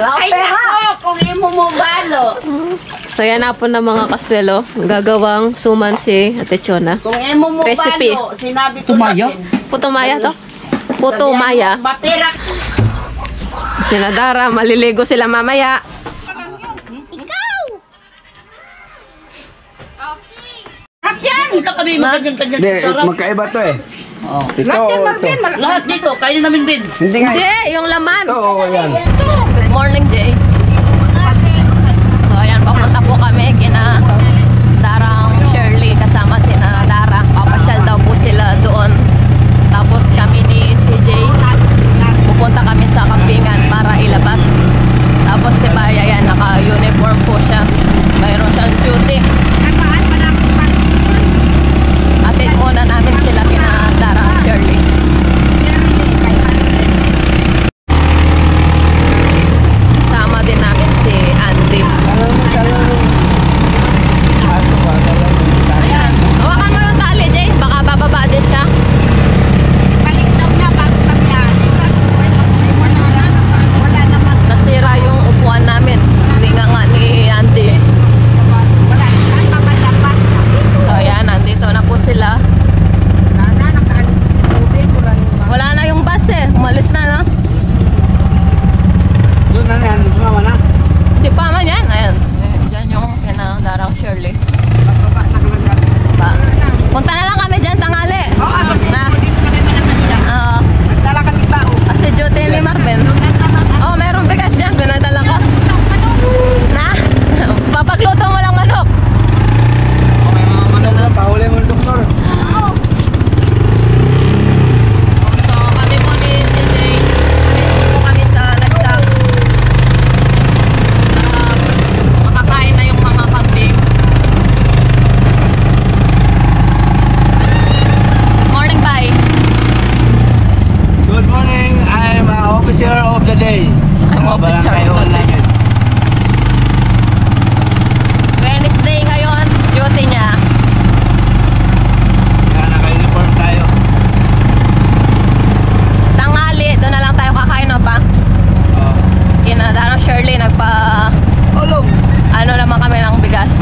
Ay ako, kung imo mo balo. So yan na po na mga kaswelo. Gagawang suman si Ate Chona. Kung imo mo Recipe. balo, sinabi ko Tumaya? Puto-maya to? Puto-maya. Mapirak. Sina Dara, maliligo sila mamaya. Yan, ito kami magkanyang-kanyang Hindi, sarap. magkaiba to eh. Oh. Ito, Lahat yan, ito. Marvin. Lahat dito, kainin namin din. Hindi nga. Hindi, yung laman. Ito, oo, yan. Good morning, Jay. So ayan, papunta po kami kina Darang Shirley kasama sina Dara. Papasyal daw po sila doon. Tapos kami ni CJ, pupunta kami sa kampingan para ilabas. Tapos si Baya yan, naka-uniform po siya. Mayroon siyang duty. Atid muna namin sila kina Darang Shirley. Sama din namin si Andy. Ayan. Hawakan mo yung tali, Jay. Baka bababa din siya. Nasira yung upuan namin. Hindi nga ni Andy. So, ayan. Nandito na po sila. Wala na yung bus eh. Umalis na, no? Doon na yan, sumama na. Di pa man yan. Ayan. Diyan yung Darang Shirley. Punta na lang kami dyan, tanghali. Na. Kasi duty ni Marvin. Oh, mayroong bigas dyan. Pinadala ko. Na? Papagluto mo lang manok. Okay, mga manok na, pahuli mo ng doktor. So, kami po ni CJ. Dito po kami sa Lagsak. Makakain na yung mga kambing. Morning, bye. Good morning, I'm officer of the day. I'm officer of the day. Wednesday ngayon, duty niya. Kaya naka-uniform tayo. Tanghali, doon na lang tayo kakain, no pa? Oh. Darang Shirley, ano naman kami ng bigas.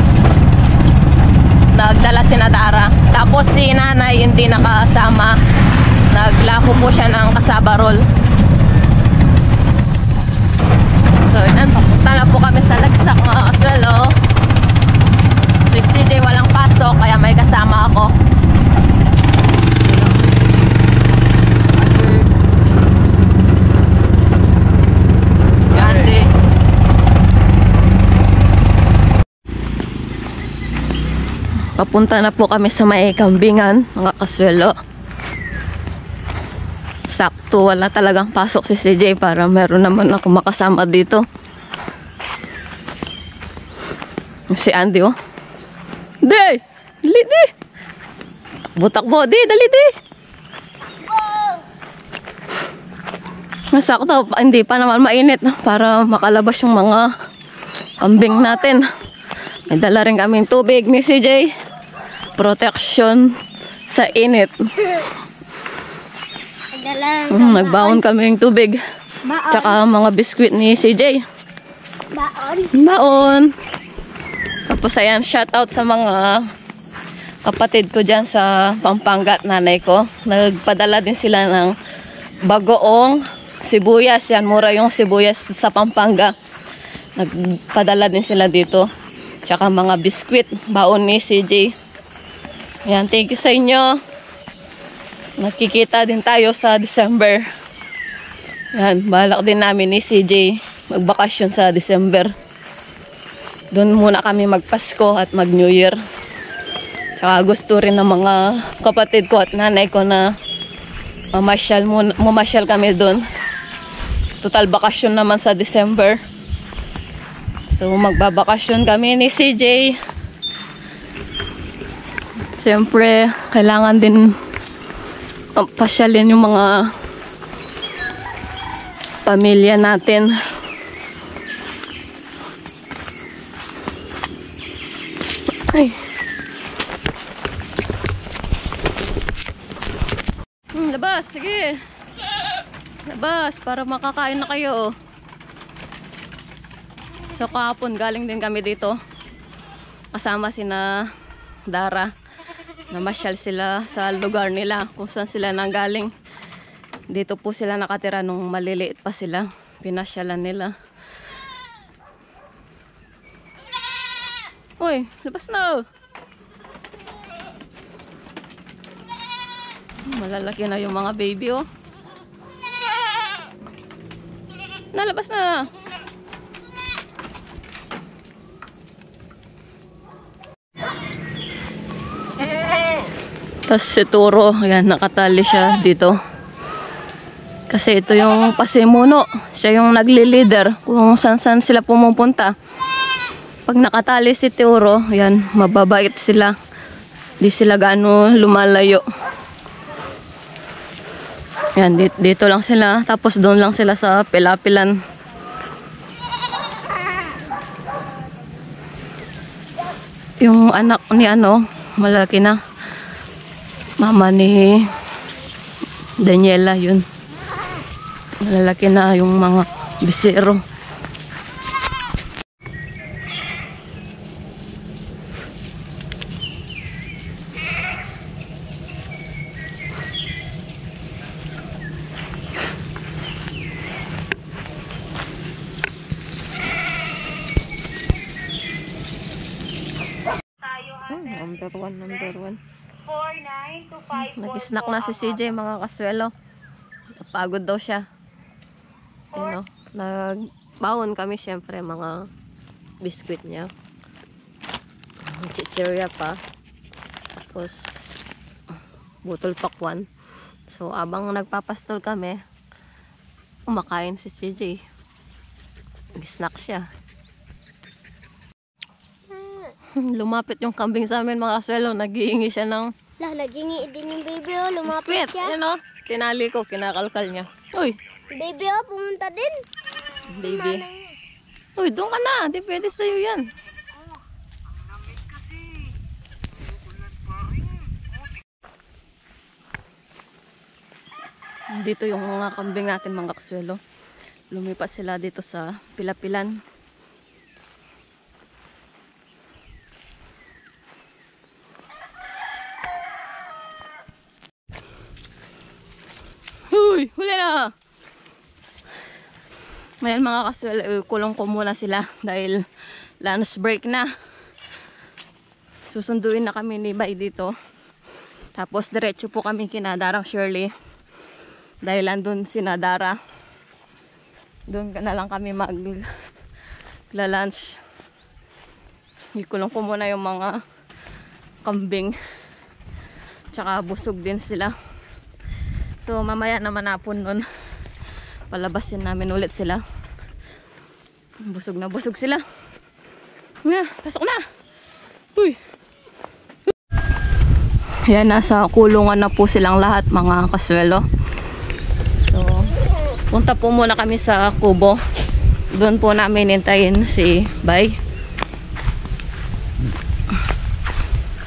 Nagdala si Dara. Tapos si nanay hindi nakasama. Naglako po siya ng kasaba roll. So yan, papunta na po kami sa Lagsak mga kaswelo. Si CJ walang pasok kaya may kasama ako. Si Andy. Papunta na po kami sa may kambingan mga kaswelo. Sakto, wala talagang pasok si CJ para meron naman ako makasama dito. Si Andy, oh. Day! Dali, di! Butak mo, di! Dali, di! Masakto, hindi pa naman mainit para makalabas yung mga kambing natin. May dala rin kaming tubig ni CJ. Protection sa init. Nagbaon kami ng tubig. Tsaka mga biskwit ni CJ. Baon. Tapos ayan, shout out sa mga kapatid ko dyan sa Pampanga at nanay ko. Nagpadala din sila ng bagoong sibuyas. Yan, mura yung sibuyas sa Pampanga. Nagpadala din sila dito. Tsaka mga biskwit, baon ni CJ. Yan, thank you sa inyo. Nakikita din tayo sa December. Yan, balak din namin ni CJ magbakasyon sa December. Doon muna kami magpasko at mag New Year. Tsaka gusto rin ng mga kapatid ko at nanay ko na mamasyal kami doon. Total bakasyon naman sa December. So magbabakasyon kami ni CJ. Siyempre, kailangan din pasyalin yung mga pamilya natin. Ay. Labas, sige. Labas, para makakain na kayo. So kahapon galing din kami dito. Kasama sina Dara. Namasyal sila sa lugar nila kung saan sila nanggaling. Dito po sila nakatira nung maliliit pa sila. Pinasyalan nila. Uy, labas na. Malalaki na yung mga baby, oh. Nalabas na. Tapos si Turo, ayan, nakatali siya dito. Kasi ito yung pasimuno. Siya yung nagli-leader kung saan-saan sila pumupunta. Pag nakatali si Turo, ayan, mababait sila. Di sila gaano lumalayo. Ayan, dito lang sila. Tapos doon lang sila sa pilapilan. Yung anak ni malaki na. Mama ni Daniela, yun. Malalaki na yung mga bisero. Number one. 4925. Nag-snack na si CJ, mga kaswelo. Pagod daw siya. Nagbaon kami syempre mga biskwit niya. Chichirya pa. Tapos butol pakwan. So abang nagpapastol kami, kumakain si CJ. Nag-snack siya. Lumapit yung kambing sa amin, mga kaswelo. Nag-iingi siya ng Nagingi din yung baby, oh. Lumapit biskwit. siya. Tinali ko, kinakalkal niya. Uy, Baby, oh, pumunta din. baby. Uy, doon ka na. Di pwede sa'yo yan. Dito yung mga kambing natin, mga kaswelo. Lumipat sila dito sa pilapilan. Huy, huli na! Ngayon, mga kaswelo, kulong ko muna sila dahil lunch break na. Susunduin na kami ni Bay dito. Tapos diretso po kami kina Darang Shirley. Dahil andun si Dara. Doon na lang kami magla-lunch. Ikulong ko muna yung mga kambing. Tsaka busog din sila. So mamaya naman hapon nun, palabasin namin ulit sila. Busog na busog sila. Pasok na! Uy! Ayan, nasa kulungan na po silang lahat, mga kaswelo. So, punta po muna kami sa kubo. Doon po namin hintayin si Bay.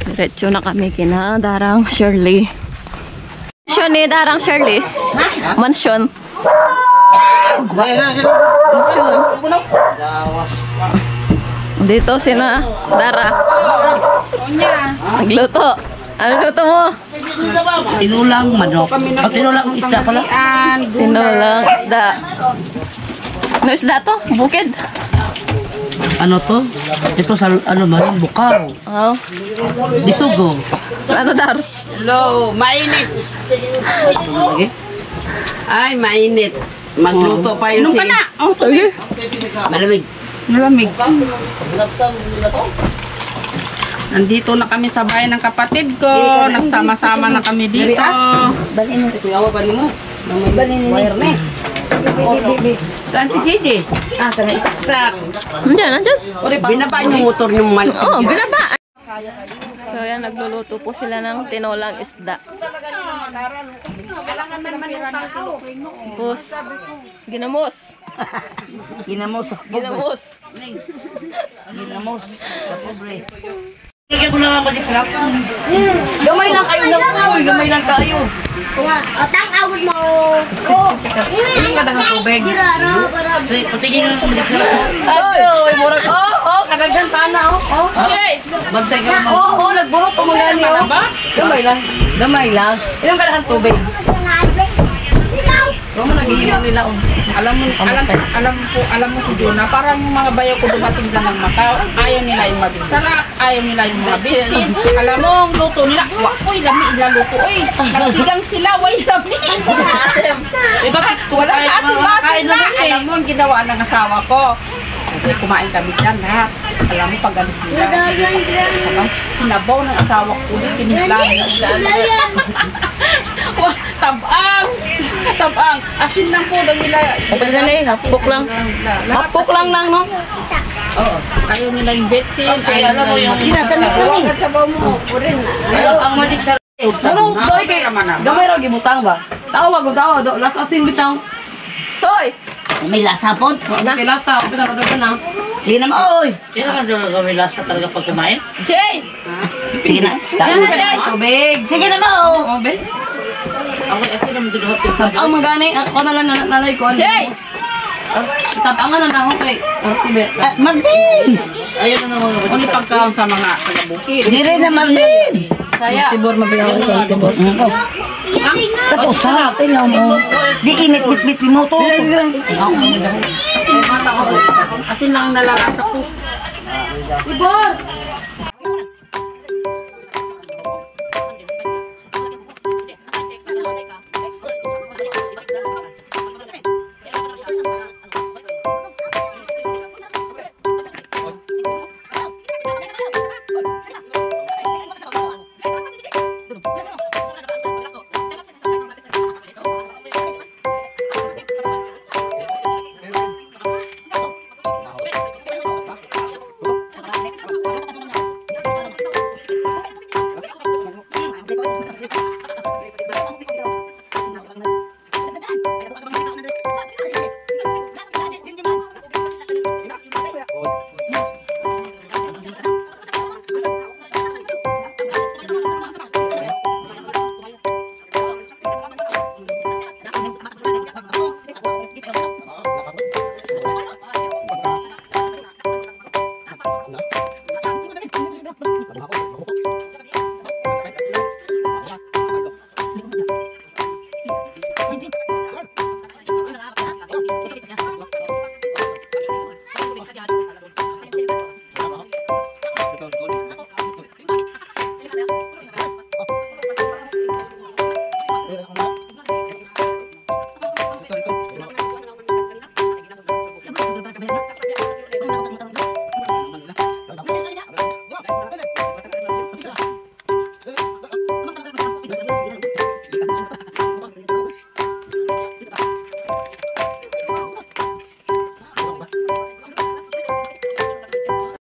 Diretso na kami kina Darang Shirley. Mansion ni Darang Shirley. Mansion. Dito sina Dara. Nagluto. Ano luto mo? Tinulang manok. Tinulang isda pala. Tinulang isda. Ano isda to? Bukid? Ano to? Ito sa man, bukaw. Oh. Bisugo. Ano, Dar? Hello, mainit. Ay, mainit. Magluto pa yun. Inom ka na. Oh, Okay. Malamig. malamig. Nandito na kami sa bahay ng kapatid ko. Nagsama-sama na kami dito. Kuyawa pa rin mo. Wire na. Tanti Gigi. Sana isaksak. Andyan. Binaba yung motor yung manok. Oo, binaba. So, yan, nagluluto po sila ng tinolang isda. Tapos, ginamos. Ginamos. Ginamos. Ginamos. Sa pobre. Tigil ko lang ako sa sarap. Gamay lang kayo na po. Gamay lang kayo. Otang Abot mo. Oh. Hindi ka dagang tubig. Patigin nga kung sa Adoy, murag, kadaghan pa na, Okay. bantay ka naman. Nagburot ko mga ni, Gamay lang. Ilang kadaghan tubig? Oo, nagiinom nila. Alam mo si Juna, parang yung mga bayaw ko dumating lang ng Macau, ayaw nila yung mabing sarap, ayaw nila yung mga bitsin. Alam mo, ang luto nila, uy, lami ilaluto, uy, nagsigang sila, way lami. Bakit wala asim-asim na? Alam mo, ang ginawa ng asawa ko. Okay, kumain kami dyan lahat. Alam mo, pag alis nila, sinabaw ng asawa ko, tiniplan. Wah, tabang. Asin lang po daw nila. Hapok lang. Hapok lang no? Oo. Ayaw nila yung betsin. Kasi alam mo yung sinasabi ko ni. ang magic sa Ano, doy kay gamay ra gibutang ba? Tawa do last asin bitaw. Soy, may lasa po. kay lasa, bitaw na. Sige naman, oy. Kaya naman sa may lasa talaga pag kumain. Jay. Sige na. Tubig. Sige naman, oh. Oh, bes. Ako kasi naman dito hapit. Ang magani, ako na lang nanay ko. Jay. Tapangan na ako kay Artibe. Martin! Ayun na naman. Uni pagkaon sa mga taga-bukid. Dire na Martin! Saya. Tibor mabigaw ko sa tibor. Tapos sa atin lang mo. Di init bit-bit mo to. Asin lang ang nalalasa ko. Tibor.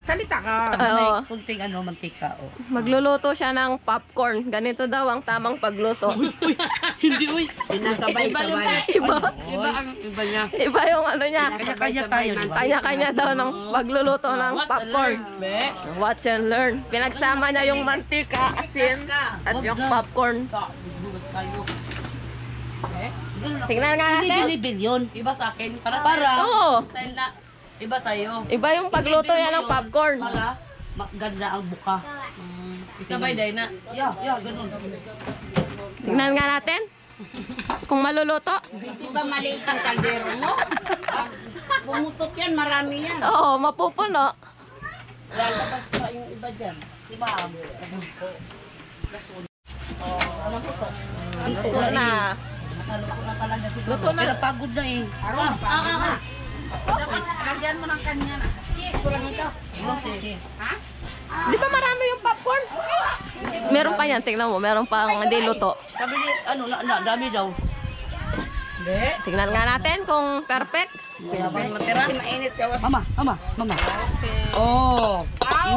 Salita ka. Oo. Kunting mantika, oh. Magluluto siya ng popcorn. Ganito daw ang tamang pagluto. Kinakabay-kabay. Iba niya. Iba yung ano niya. Kanya-kanya tayo, di ba? Kanya-kanya daw ng pagluluto ng popcorn. Watch and learn. Pinagsama niya yung mantika, asin, at yung popcorn. Tingnan nga natin. Bili-bili yun. Iba sa akin. Para Oo. style na. Iba sa'yo. Iba yung pagluto yan ng popcorn. Ganda ang buka. Sabay day na. Ganun. Tingnan nga natin. Kung maluluto. Iba maliit ang kaldero mo. Bumutok yan, marami yan. Oo, mapupuno. Lalabas pa yung iba dyan. Si Ma'am. Luto na. Luto na. Pero pagod na eh. Lagyan mo ng kanya na. Cheese, kurang ito. Di ba marami yung popcorn? Meron pa yan, tingnan mo. Meron pa hindi luto. Sabi ni, dami daw. Tingnan nga natin kung perfect. Mainit ka. Mama. Oh.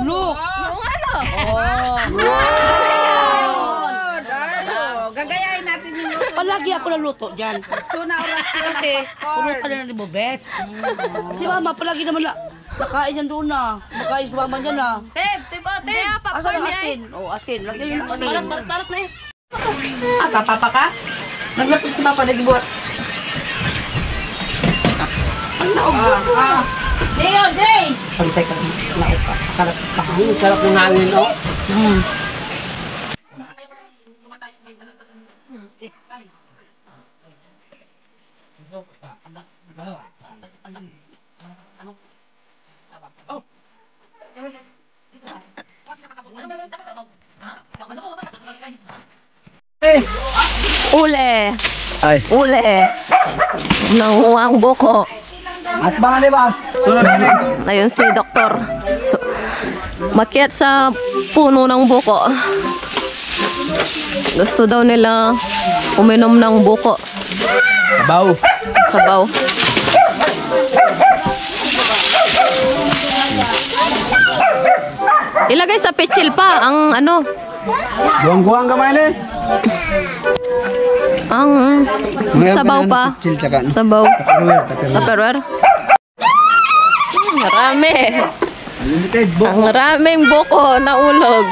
Look. Yung ano? Gagayahin natin yung luto. Palagi ako naluto dyan. Kasi, puro ka na ni Bobet. Si Mama, palagi naman nakain yan doon na. Nakain si Mama niya na. Tip, Asan ang asin? Oh, asin. Lagyan yung asin. Parat na yun. Asa, papa ka? Naglapit si Papa, nagibuhat. Ang naog. Deo, Jay! Pantay ka nauka. Sarap ng hangin, oh. Ule! Ay. Ule! Nanguha ang buko. At baka ba? Sunod na next. Ayun si Doktor. So, makiat sa puno ng buko. Gusto daw nila uminom ng buko. Sabaw. Sabaw. Ilagay sa pitsil pa ang ano, Buwang-buwang kamay na eh. ang sabaw pa. Sabaw. Tupperware. Marami. Limited book. Ang maraming buko na ulog.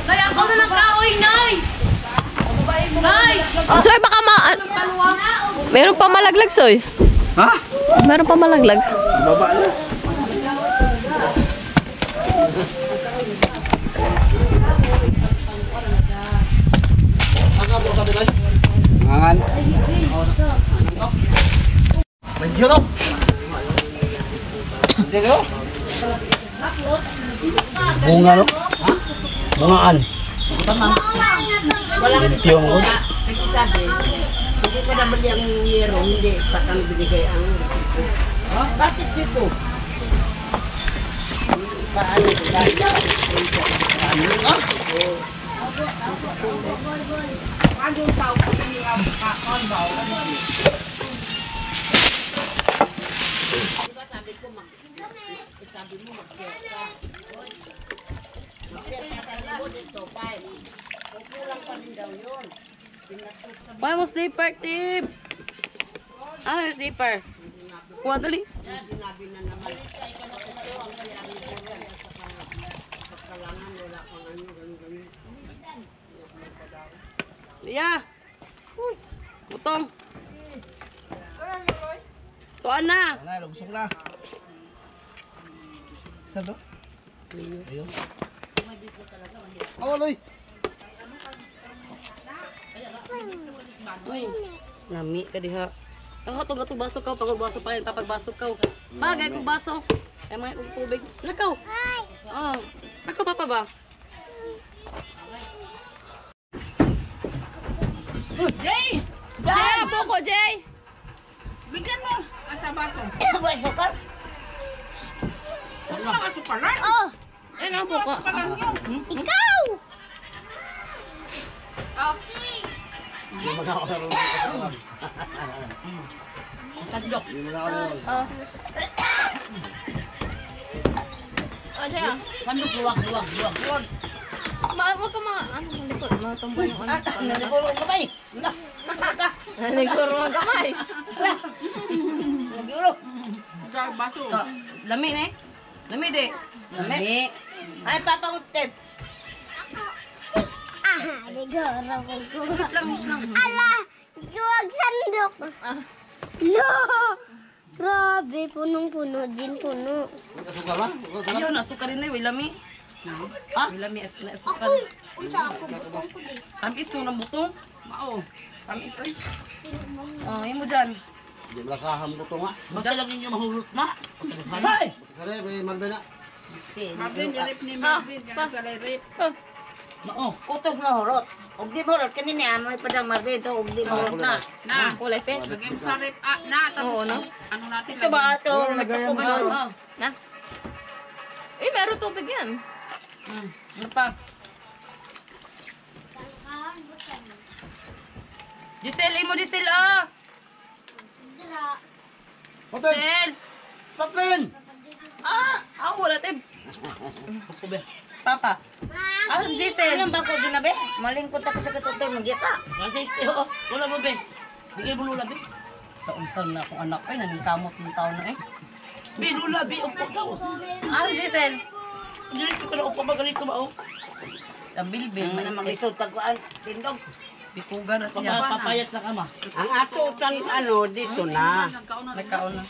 Nay, ako na ng kahoy, Nay! Nay! Soy, baka meron pa malaglag, Soy. Ha? Meron pa malaglag. Baba na. Mangan. Medyo. Bunga no? Bungaan. Limpyo mo. Hindi pa naman yung yero, hindi pa kang binigay ang... Bakit dito? Paano ba? Why mo sleeper, tip? Ano yung sleeper? Kuha dali. Iya. Butong. Tuan na. Nay, lugsok na. Isa to? Ayun. Awaloy. Uy, lami ka diha. Ang hatog atong baso ka, pag baso pa rin, papagbasok ka. Bagay kong baso. Ay mga kong tubig. Nakaw. Oh, ako papa ba? Jay! Jay, buko, Jay. Bigyan mo! Ang sa baso. May sukar? Ano mga sukaran? Oh, Ayun ang buko. ikaw! Oh, Jay, ah. Pandok, luwag. Huwag ka ano, malikot. Matumba yung ano. Nagulong ka ba eh? Wala. Naniguro ng kamay. Nagulong. Sa baso. Lami ne? Lami de. Lami. Ay, papangutip. Ligoro ko. Ala, juwag sandok. Lo! Grabe, punong-puno din, puno. Yo na sukarin na, lami. Ah, lami as na sukar. Unsa ako butong ko dis. Tamis mo ng butong. Mao. Tamis oy. Oh, imo diyan. Di malasahan mo to nga. Basta lang ninyo mahulot na. Hay. Sare, may malbena. Marvin, yung ni Marvin. Yan sa rip. Oo. Utos na hulot. Ug di hulot kanini amoy padang marbito, ug di hulot na. Na. Kulay pe. Lagay mo sa rip. Na. Oo, Tapos no? ano natin Ito ba ito? Lagayan mo Nagpapabalo. Oh, na. Meron tubig yan. Ano pa? Giselle, imo Giselle ah. Hotel, Giselle. tatlin! Wala tib. Papa. Ah, si Giselle. Ano ba ko ginabi? Malingkot ako sa katutoy magita. Wala mo be. Bigay mo lula be. Taon na akong anak ay naningkamot ng taon na eh. Be lula be upo daw. Ah, si Giselle. Dili ko pala upo magalit ko ba oh. Ang bilbil. Ano na maglisod taguan, tindog. Bikugan na siya. Papayat na ka ma. Ang ato dito na. Nagkaon na.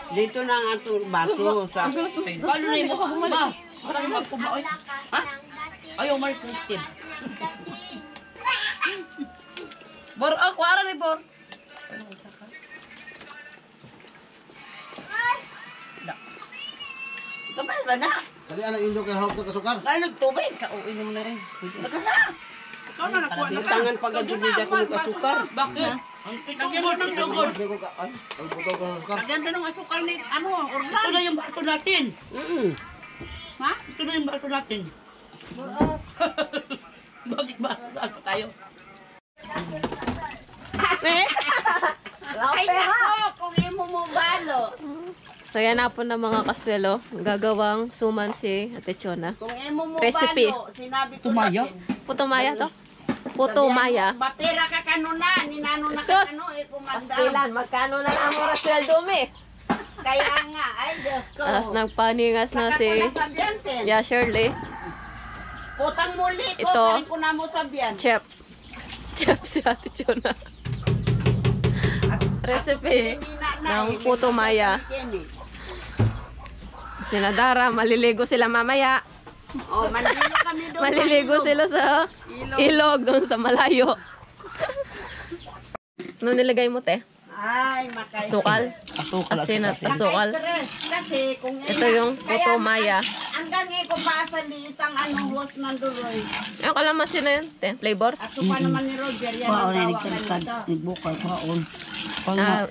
Dito na ang ato baso. Sa... Paano na yung mukha bumalik? Parang yung magpumaoy. Ha? Ayaw, Mark Christine. Bor, ako ara ni Bor. Kamay ba na? Tadi anak indok kay hawak ka sukar. Kaya nagtubig. Kauin mo na rin. Dagan na. Ikaw na nakuha na ka. Tangan pagkagudid ako ng kasukar. Bakit? Lagyan mo ng dugol. Hindi ko ka ay buto ko sukar. Lagyan din ng asukal ni, organ. Ito na yung bato natin. Ha? Ito na yung bato natin. Bakit ba? Saan pa tayo? Ay nako, kung imo mo balo. So yan na po na mga kaswelo. Gagawang suman si Ate Chona. Kung imo mo Recipe. balo, sinabi ko Tumaya? Puto maya to? Puto maya. Bapera ka kanuna, ninano na Sus! ka kano, kumanda. Pastilan, magkano na ang oras sweldo mi? Kaya nga, ay Diyos ko. Tapos nagpaningas na si Ya Shirley. Putang muli ko, Ito. ko na mo sabihan. Chef. Chef si Ate Chona. Recipe ng puto maya. Sina Dara, maliligo sila mamaya. Oh, maliligo kami doon. Maliligo sila sa ilog doon sa malayo. Ano nilagay mo, te? Ay, makay. Sukal? Asin at asukal. Kasi kung Ito yung puto maya. hanggang ko pa sa litang host ng duroy. Yung kalamansi na yun, te. Flavor? Aso pa naman ni Roger, yan ang tawa kanito. Bukay paon.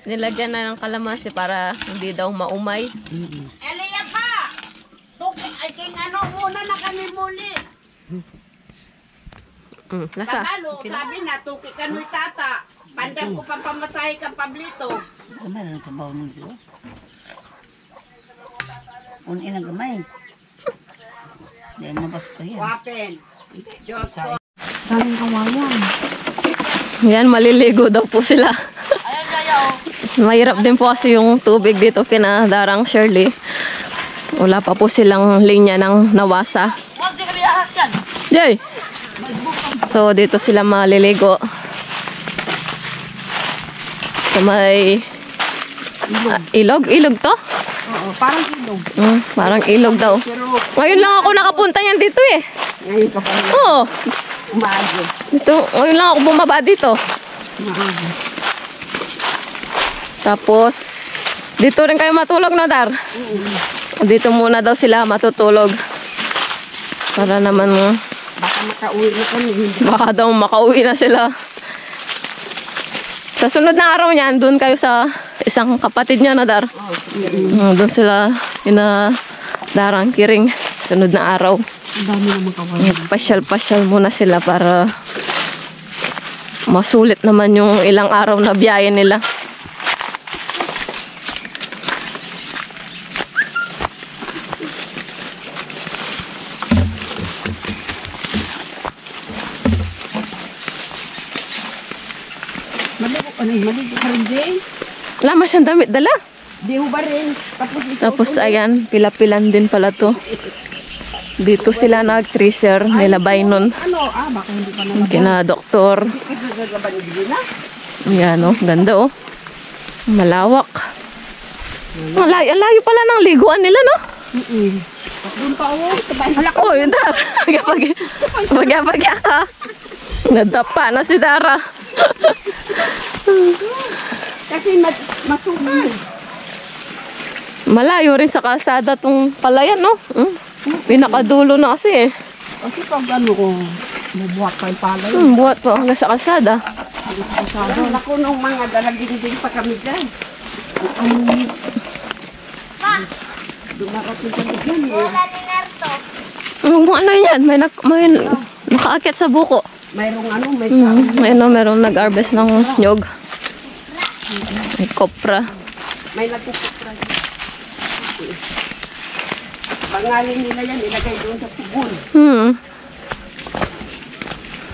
Nilagyan na ng kalamansi para hindi daw maumay. Elia pa! Ay, king muna na kami muli. Lasa? Kabalo, sabi na, tuki ka no'y tata. Pandang ko pang pamasahe kang pablito. Gamay na sa bawang nun sila. Unin ang gamay. Dahil mabas ko yan. Wapen. Diyos ko. Yan, maliligo daw po sila. Mahirap din po kasi yung tubig dito kina Darang Shirley. Wala pa po silang linya ng nawasa. Jay! So, dito sila maliligo. So, may ilog? Ilog to? Oo, parang ilog. Parang ilog daw. Ngayon lang ako nakapunta yan dito eh. Ngayon ka pa Oo. umago. Dito, ngayon lang ako bumaba dito. Tapos, dito rin kayo matulog na, Dar? Dito muna daw sila matutulog. Para naman, Baka makauwi na kami. baka daw makauwi na sila. Sa sunod na araw niyan, doon kayo sa isang kapatid niya na, Dar. Doon sila, ina Darang Kiring. Sunod na araw. Pasyal-pasyal muna sila para masulit naman yung ilang araw na biyahe nila. Maligo ka rin, Jay. Lama siyang damit dala. Di ho ba rin? Tapos ayan, pila-pilan din pala to. Dito sila nag-tracer nila Bainon. Baka hindi pa naman. Kina doktor. Ayan o, ganda o. Malawak. Layo pala ng liguan nila, no? Doon pa ako. Oh, yun Dar. Bagya ka. Nadapa na si Dara. Kasi masukan. Malayo rin sa kalsada tong palayan, no? Pinakadulo na kasi eh. Kasi pag ko, mabuhat pa yung palay. Buhat pa hanggang sa kalsada. Ako nung mga dalaging pa kami dyan. Dumarating kami dyan. Wala ni Narto. Ano yan? May nakaakyat sa buko. Mayroong may Merong nag-harvest ng nyog. May kopra. may nagkukupra dyan. Pangalan nila yan, ilagay doon sa pugul.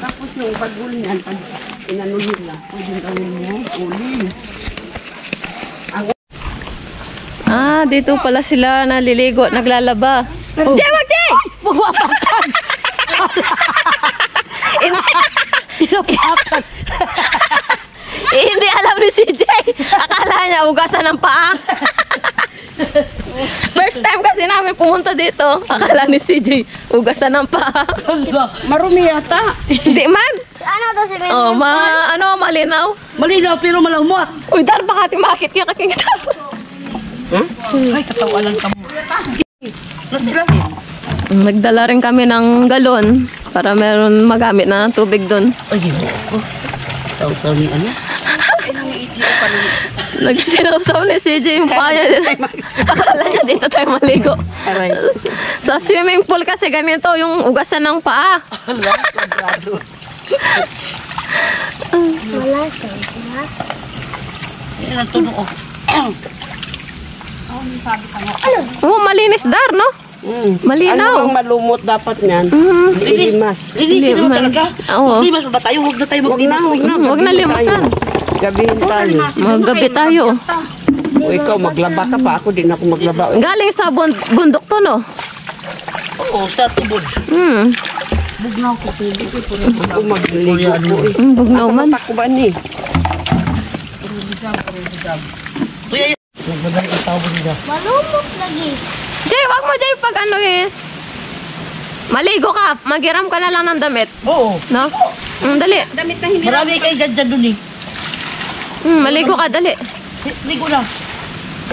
Tapos yung pagul niyan, pag inano nila, pwedeng gawin mo, uli. Dito pala sila naliligo, naglalaba. Jay, wag Jay! Hindi alam ni CJ. Akala niya ugasan ng paa. First time kasi namin pumunta dito. Akala ni CJ ugasan ng paa. Marumi yata. Hindi man. Ano to si Oh, malinaw. Malinaw pero malamot. Uy, dar baka timakit kaya kakingita. Ay, katawalan ka mo. Nagdala rin kami ng galon para meron magamit na tubig doon. Ay, ginoo. Saw-saw ni ano? Nagsinawsaw ni CJ yung paya. Akala niya dito tayo maligo. Aray. Sa swimming pool kasi ganito yung ugasan ng paa. Wala, kwadrado. Wala siya. Yan ang tunog, oh. Oh, malinis dar, no? Malinaw. Ano bang malumot dapat niyan? Ilimas. Linisin mo man. talaga. Oo. Limas ba tayo? Huwag na tayo maglimas. Huwag na limasan. Gabihin tayo. Magabi tayo. O ikaw, maglaba ka pa. Ako din ako maglaba. Galing sa bundok to, no? Oo, sa tubod. Ako magligo po eh. Bugnaw man. Ako ba ni? Kuya, nagbabalik ang tao mo nila. Malumot lagi. Jay, wag mo Jay pag ano eh. Maligo ka. Magiram ka na lang ng damit. Oo. No? Dali. Damit na hindi. Marami kayo dyan dun eh. Maligo ka, dali. Ligo na.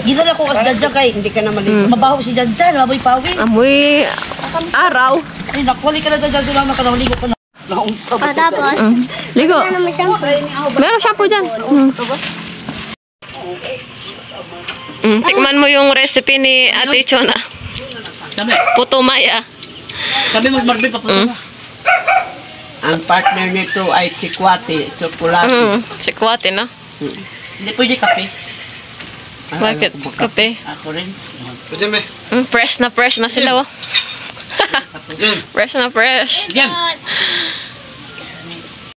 Ginala ko kasi dyan kay. Hindi ka na maligo. Mabaho si dyan dyan. Maboy pawi. Amoy araw. Ay, nakuha ka na dyan dyan. Lang nakaligo ko na. Naunsa ba? Tapos, Ligo. ano naman siyang Meron shampoo dyan. Tikman mo yung recipe ni Ate Chona. Dami. Puto Maya. Sabi mo, Marvin, papunta na. Ang partner nito ay chikwati, chocolate. Si Kuwate, no? Hindi pwede kape. Bakit? Kape. Ako rin. Fresh na sila, oh. Fresh na fresh. Yan.